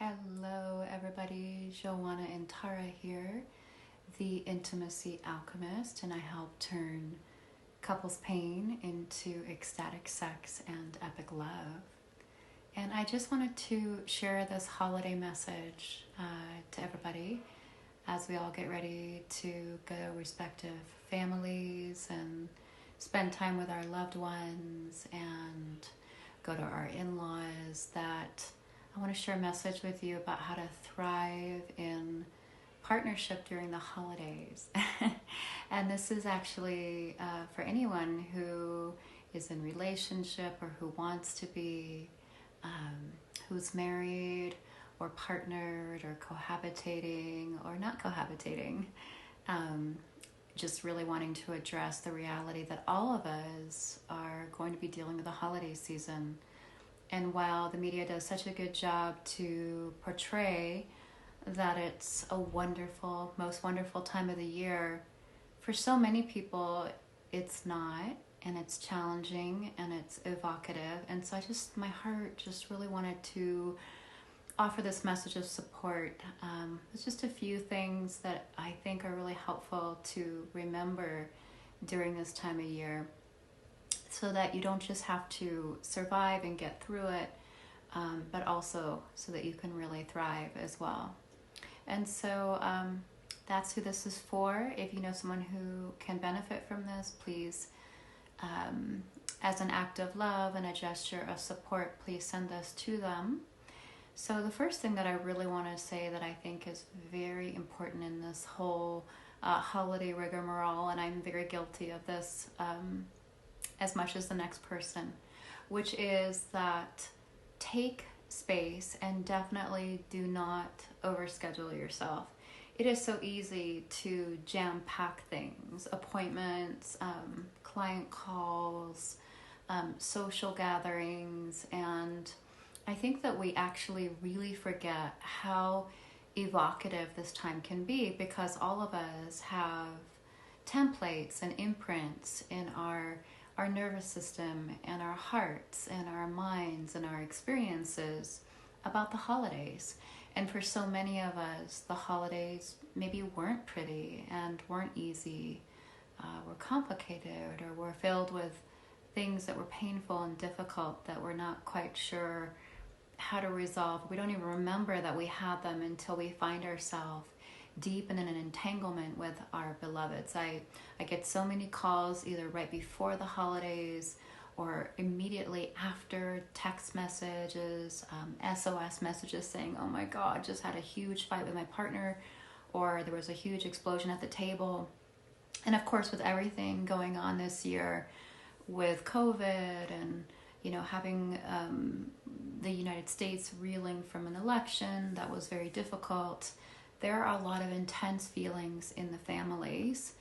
Hello, everybody. Joanna and Tara here, the Intimacy Alchemist, and I help turn couples pain into ecstatic sex and epic love. And I just wanted to share this holiday message to everybody as we all get ready to go to respective families and spend time with our loved ones and go to our in-laws, that I want to share a message with you about how to thrive in partnership during the holidays. And this is actually for anyone who is in relationship or who wants to be, who's married or partnered or cohabitating or not cohabitating, just really wanting to address the reality that all of us are going to be dealing with the holiday season. And while the media does such a good job to portray that it's a wonderful, most wonderful time of the year, for so many people it's not, and it's challenging and it's evocative. And so my heart just really wanted to offer this message of support. It's just a few things that I think are really helpful to remember during this time of year, so that you don't just have to survive and get through it, but also so that you can really thrive as well. And so that's who this is for. If you know someone who can benefit from this, please, as an act of love and a gesture of support, please send this to them. So the first thing that I really want to say that I think is very important in this whole holiday rigmarole, and I'm very guilty of this, as much as the next person, which is that take space and definitely do not overschedule yourself. It is so easy to jam pack things, appointments, client calls, social gatherings, and I think that we actually really forget how evocative this time can be, because all of us have templates and imprints in our nervous system and our hearts and our minds and our experiences about the holidays. And for so many of us, the holidays maybe weren't pretty and weren't easy, were complicated, or were filled with things that were painful and difficult that we're not quite sure how to resolve. We don't even remember that we had them until we find ourselves deep in an entanglement with our beloveds. I get so many calls either right before the holidays or immediately after, text messages, SOS messages saying, oh my God, just had a huge fight with my partner, or there was a huge explosion at the table. And of course, with everything going on this year with COVID and having the United States reeling from an election that was very difficult, there are a lot of intense feelings in the families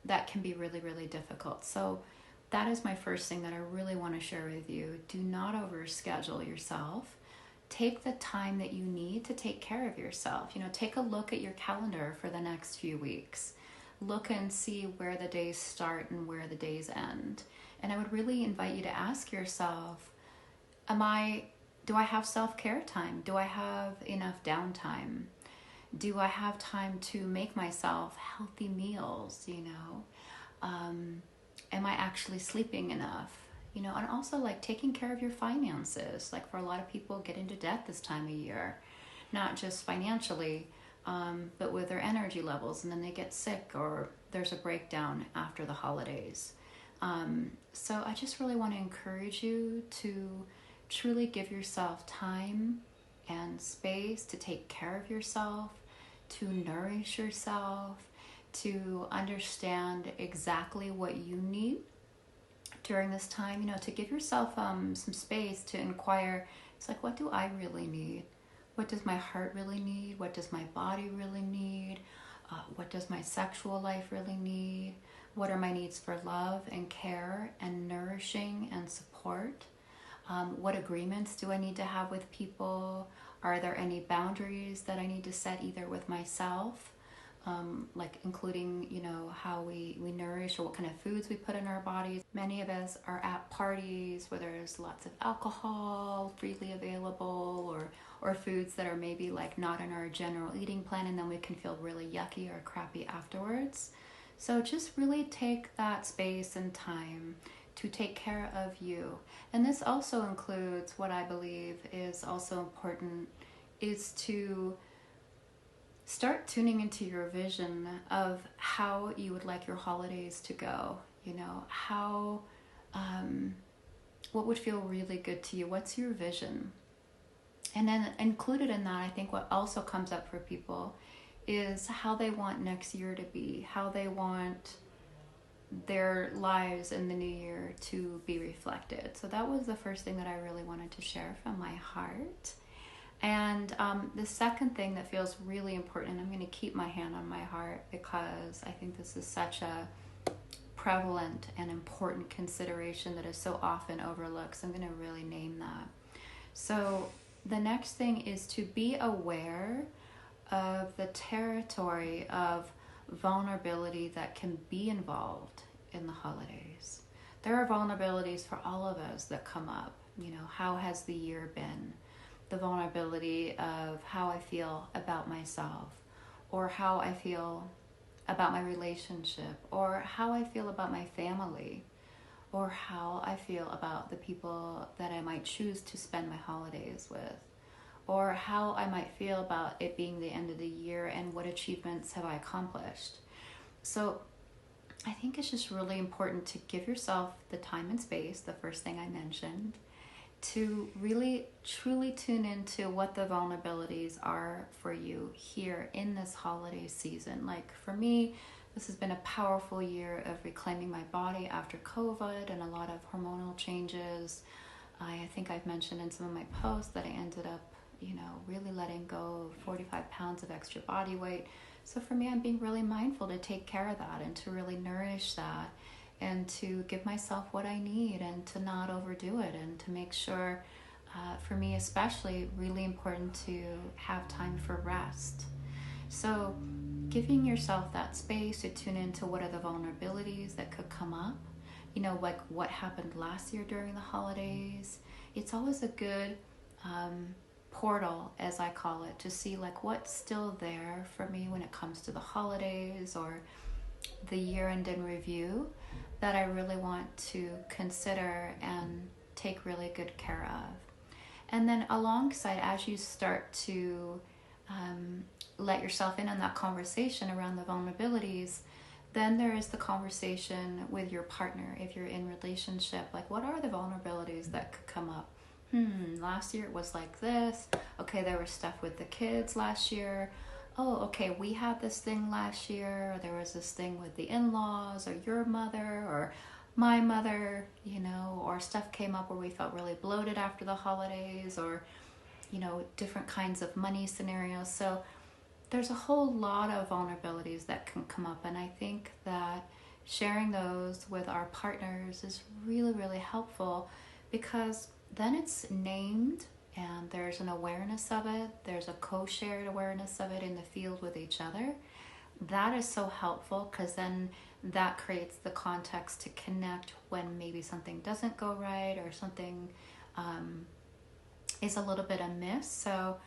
that can be really, really difficult. So that is my first thing that I really want to share with you. Do not overschedule yourself. Take the time that you need to take care of yourself. Take a look at your calendar for the next few weeks. Look and see where the days start and where the days end. And I would really invite you to ask yourself, do I have self-care time? Do I have enough downtime? Do I have time to make myself healthy meals? Am I actually sleeping enough? And also taking care of your finances. For a lot of people get into debt this time of year, not just financially, but with their energy levels, and then they get sick or there's a breakdown after the holidays. So I just really want to encourage you to truly give yourself time and space to take care of yourself, to nourish yourself, to understand exactly what you need during this time, to give yourself some space to inquire. It's what do I really need? What does my heart really need? What does my body really need? What does my sexual life really need? What are my needs for love and care and nourishing and support? What agreements do I need to have with people? Are there any boundaries that I need to set either with myself like including, you know, how we nourish or what kind of foods we put in our bodies. Many of us are at parties where there's lots of alcohol freely available, or foods that are maybe like not in our general eating plan, and then we can feel really yucky or crappy afterwards. So just really take that space and time to take care of you. And this also includes what I believe is also important, is to start tuning into your vision of how you would like your holidays to go. You know, how, what would feel really good to you? What's your vision? And then included in that, I think what also comes up for people is how they want next year to be, how they want their lives in the new year to be reflected. So that was the first thing that I really wanted to share from my heart. And the second thing that feels really important, and I'm going to keep my hand on my heart because I think this is such a prevalent and important consideration that is so often overlooked. So I'm going to really name that. So the next thing is to be aware of the territory of vulnerability that can be involved in the holidays. There are vulnerabilities for all of us that come up. You know, how has the year been? The vulnerability of how I feel about myself, or how I feel about my relationship, or how I feel about my family, or how I feel about the people that I might choose to spend my holidays with, or how I might feel about it being the end of the year and what achievements have I accomplished. So I think it's just really important to give yourself the time and space, the first thing I mentioned, to really truly tune into what the vulnerabilities are for you here in this holiday season. Like for me, this has been a powerful year of reclaiming my body after COVID and a lot of hormonal changes. I think I've mentioned in some of my posts that I ended up, you know, really letting go of 45 pounds of extra body weight. So for me, I'm being really mindful to take care of that and to really nourish that, and to give myself what I need and to not overdo it, and to make sure, for me especially, really important to have time for rest. So giving yourself that space to tune into what are the vulnerabilities that could come up, you know, like what happened last year during the holidays. It's always a good portal, as I call it, to see like what's still there for me when it comes to the holidays or the year-end in review that I really want to consider and take really good care of. And then alongside, as you start to let yourself in on that conversation around the vulnerabilities, then there is the conversation with your partner. If you're in relationship, like what are the vulnerabilities that could come up? Last year it was like this. Okay, there was stuff with the kids last year. Oh, okay, we had this thing last year. There was this thing with the in-laws or your mother or my mother, you know, or stuff came up where we felt really bloated after the holidays, or, you know, different kinds of money scenarios. So there's a whole lot of vulnerabilities that can come up. And I think that sharing those with our partners is really, really helpful, because then it's named and there's an awareness of it. There's a co-shared awareness of it in the field with each other. That is so helpful, because then that creates the context to connect when maybe something doesn't go right or something is a little bit amiss. So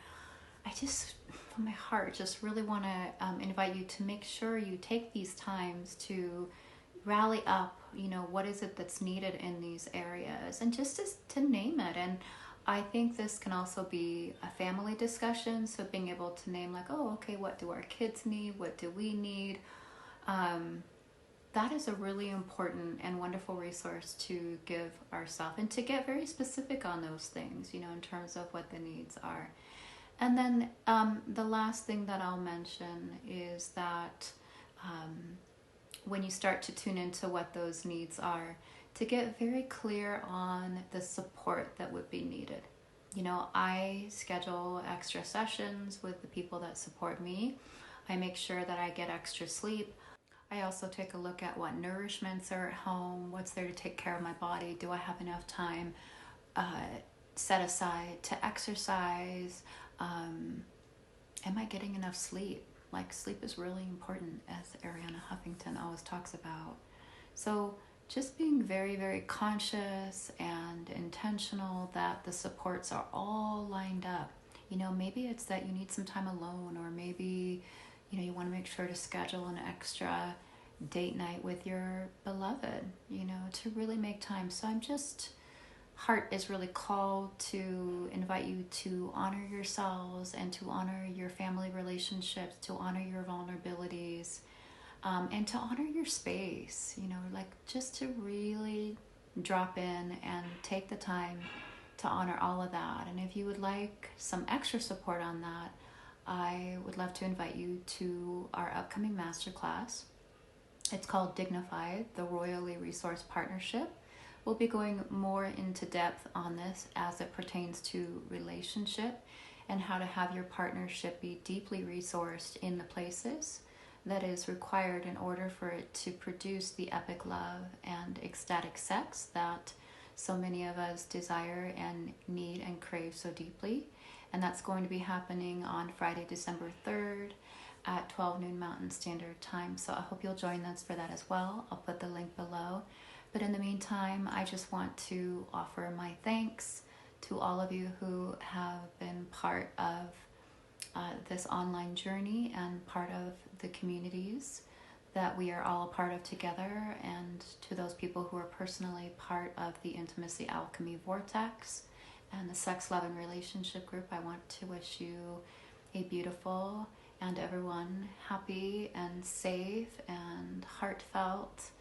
I just, from my heart, just really want to invite you to make sure you take these times to rally up, you know, what is it that's needed in these areas, and just to name it. And I think this can also be a family discussion. So being able to name like, oh, okay, what do our kids need? What do we need? That is a really important and wonderful resource to give ourselves, and to get very specific on those things, you know, in terms of what the needs are. And then the last thing that I'll mention is that when you start to tune into what those needs are, to get very clear on the support that would be needed. You know, I schedule extra sessions with the people that support me. I make sure that I get extra sleep. I also take a look at what nourishments are at home, what's there to take care of my body. Do I have enough time set aside to exercise? Am I getting enough sleep? Like, sleep is really important, as Ariana Huffington always talks about. So just being very, very conscious and intentional that the supports are all lined up. Maybe it's that you need some time alone, or maybe, you want to make sure to schedule an extra date night with your beloved, to really make time. So heart is really called to invite you to honor yourselves and to honor your family relationships, to honor your vulnerabilities, and to honor your space, like just to really drop in and take the time to honor all of that. And if you would like some extra support on that, I would love to invite you to our upcoming masterclass. It's called Dignified, the Royally Resource Partnership. We'll be going more into depth on this as it pertains to relationship and how to have your partnership be deeply resourced in the places that is required in order for it to produce the epic love and ecstatic sex that so many of us desire and need and crave so deeply. And that's going to be happening on Friday, December 3rd at 12 noon Mountain Standard Time. So I hope you'll join us for that as well. I'll put the link below. But in the meantime, I just want to offer my thanks to all of you who have been part of this online journey and part of the communities that we are all a part of together, and to those people who are personally part of the Intimacy Alchemy Vortex and the Sex, Love, and Relationship group. I want to wish you a beautiful and everyone happy and safe and heartfelt,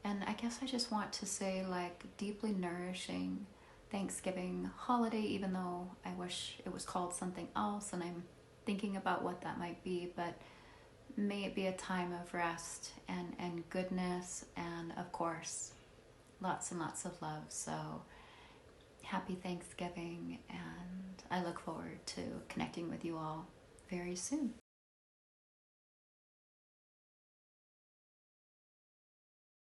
and I guess I just want to say, like, deeply nourishing Thanksgiving holiday, even though I wish it was called something else, and I'm thinking about what that might be. But may it be a time of rest and goodness, and of course, lots and lots of love. So happy Thanksgiving, and I look forward to connecting with you all very soon.